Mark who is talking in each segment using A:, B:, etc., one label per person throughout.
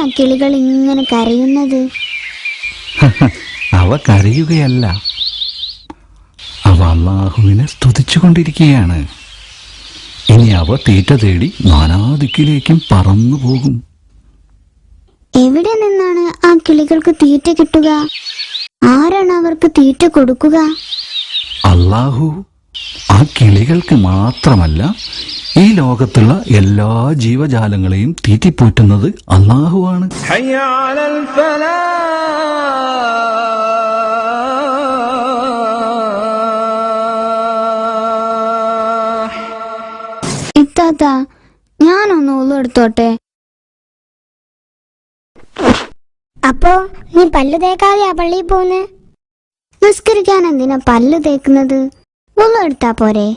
A: എന്തിനാ കിളികൾ ഇങ്ങനെ കരയുന്നത്?
B: അവ കരയുകയല്ല, അവ അല്ലാഹുവിനെ സ്തുതിച്ചുകൊണ്ടിരിക്കുകയാണ്. ഇനി അവ തീറ്റ തേടി നാനാദിക്കിലേക്കും പറന്നു പോകും.
A: എവിടെ നിന്നാണ് ആ കിളികൾക്ക് തീറ്റ കിട്ടുക? ആരാണ് അവർക്ക് തീറ്റ കൊടുക്കുക?
B: അല്ലാഹു. ആ കിളികൾക്ക് മാത്രമല്ല, ഈ ലോകത്തുള്ള എല്ലാ ജീവജാലങ്ങളെയും തീറ്റിപ്പോറ്റുന്നത് അല്ലാഹുവാണ്.
A: ഇത്താത്ത, ഞാനൊന്ന് ഉള്ളെടുത്തോട്ടെ.
C: അപ്പോ നീ പല്ല് തേക്കാതെയാ പള്ളിയിൽ പോന്നെ?
A: നിസ്കരിക്കാൻ എന്തിനാ പല്ല് തേക്കുന്നത്? ഉള്ളെടുത്താ പോരെ?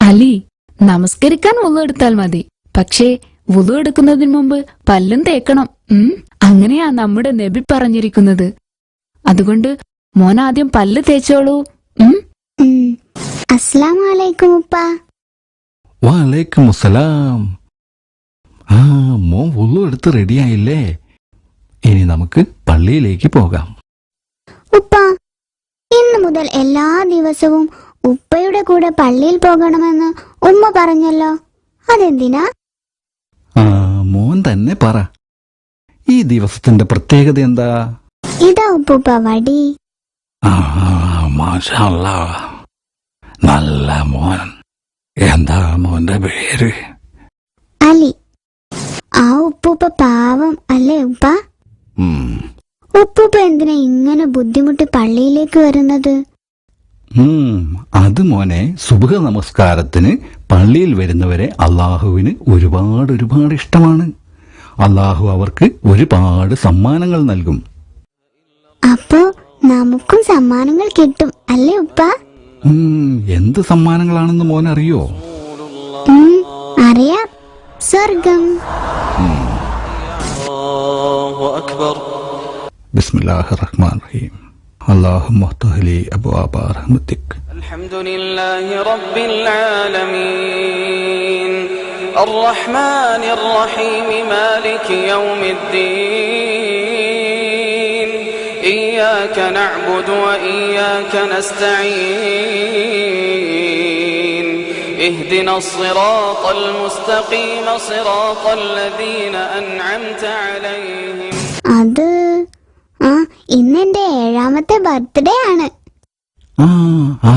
D: അലി, നമസ്കരിക്കാൻ വുളു എടുത്താൽ മതി. പക്ഷേ വുളു എടുക്കുന്നതിന് മുമ്പ് പല്ലും തേക്കണം. അങ്ങനെയാ നമ്മുടെ നബി പറഞ്ഞിരിക്കുന്നത്. അതുകൊണ്ട് മോനാദ്യം പല്ല് തേച്ചോളൂ.
A: അസ്സലാമു അലൈക്കും ഉപ്പ.
B: വഅലൈക്കും അസ്സലാം. മോൻ വുളു എടുത്ത് റെഡിയായില്ലേ? ഇനി നമുക്ക് പള്ളിയിലേക്ക് പോകാം.
A: ഉപ്പ, ഇന്നു മുതൽ എല്ലാ ദിവസവും ഉപ്പയുടെ കൂടെ പള്ളിയിൽ പോകണമെന്ന് ഉമ്മ പറഞ്ഞല്ലോ, അതെന്തിനാ?
B: മോൻ തന്നെ പറ, ഈ ദിവസത്തിന്റെ പ്രത്യേകത എന്താ?
A: ഇതാ ഉപ്പൂപ്പ വടി.
B: മാഷാ അല്ലാഹ്, നല്ല മോൻ. എന്താ മോന്റെ പേര്?
A: അലി. ആ ഉപ്പൂപ്പ പാവം അല്ലേ ഉപ്പ? ഉപ്പൂപ്പ എന്തിനാ ഇങ്ങനെ ബുദ്ധിമുട്ടി പള്ളിയിലേക്ക് വരുന്നത്?
B: അത് മോനെ, സുബ്ഹ് നമസ്കാരത്തിന് പള്ളിയിൽ വരുന്നവരെ അള്ളാഹുവിന് ഒരുപാട് ഇഷ്ടമാണ്. അള്ളാഹു അവർക്ക് ഒരുപാട് സമ്മാനങ്ങൾ നൽകും.
A: അപ്പോ നമുക്കും സമ്മാനങ്ങൾ കിട്ടും അല്ലേ ഉപ്പ?
B: എന്ത് സമ്മാനങ്ങളാണെന്ന് മോൻ അറിയോ?
A: അറിയാം, സ്വർഗം.
B: ബിസ്മില്ലാഹിർ റഹ്മാനിർ റഹീം. اللهم افتح لي أبواب رحمتك.
E: الحمد لله رب العالمين الرحمن الرحيم مالك يوم الدين إياك نعبد وإياك نستعين اهدنا الصراط المستقيم صراط الذين أنعمت عليهم.
A: ഇന്നെന്റെ 7ാമത്തെ ബർത്ത്ഡേ ആണ്.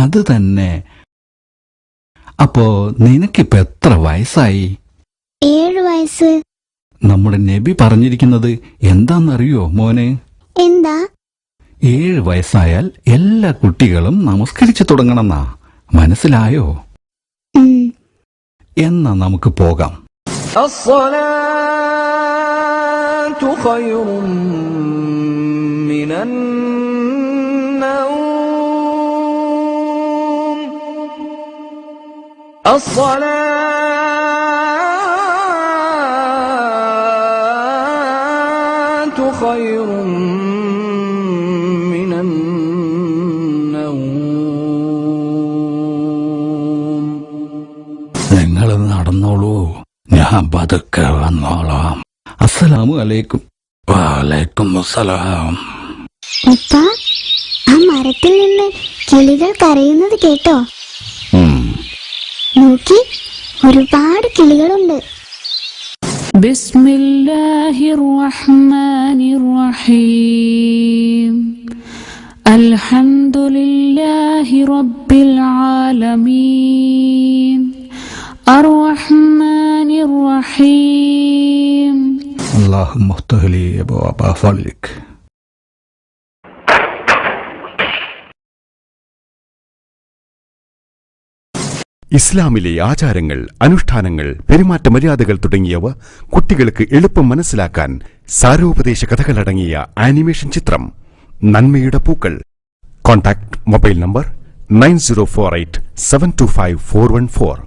B: അത് തന്നെ. അപ്പോ നിനക്കിപ്പോ എത്ര വയസ്സായി?
A: 7 വയസ്സ്.
B: നമ്മുടെ നബി പറഞ്ഞിരിക്കുന്നത് എന്താന്നറിയോ മോനെ?
A: എന്താ?
B: 7 വയസ്സായാൽ എല്ലാ കുട്ടികളും നമസ്കരിച്ചു തുടങ്ങണമെന്നാ. മനസ്സിലായോ? എന്നാ നമുക്ക് പോകാം.
E: الصلاة خير من النوم.
B: നിങ്ങൾ നടന്നോളൂ, ഞാൻ പതുക്കെ വന്നോളാം. അസ്സലാമു അലൈക്കും. വഅലൈക്കും അസ്സലാം.
A: ഉപ്പ, ആ മരത്തിൽ നിന്ന് കിളികൾ കരയുന്നത് കേട്ടോ? നോക്കി, ഒരുപാട് കിളികളുണ്ട്.
D: ബിസ്മില്ലാഹിർ റഹ്മാനിർ റഹീം. അൽഹംദുലില്ലാഹി റബ്ബിൽ ആലമീൻ അർറഹ്മാനിർ റഹീം.
B: اللهم افتح لي أبواب فضلك.
F: ഇസ്ലാമിലെ ആചാരങ്ങൾ, അനുഷ്ഠാനങ്ങൾ, പെരുമാറ്റ മര്യാദകൾ തുടങ്ങിയവ കുട്ടികൾക്ക് എളുപ്പം മനസ്സിലാക്കാൻ സാരോപദേശ കഥകളടങ്ങിയ ആനിമേഷൻ ചിത്രം നന്മയുടെ പൂക്കൾ. Contact mobile number 9048725414.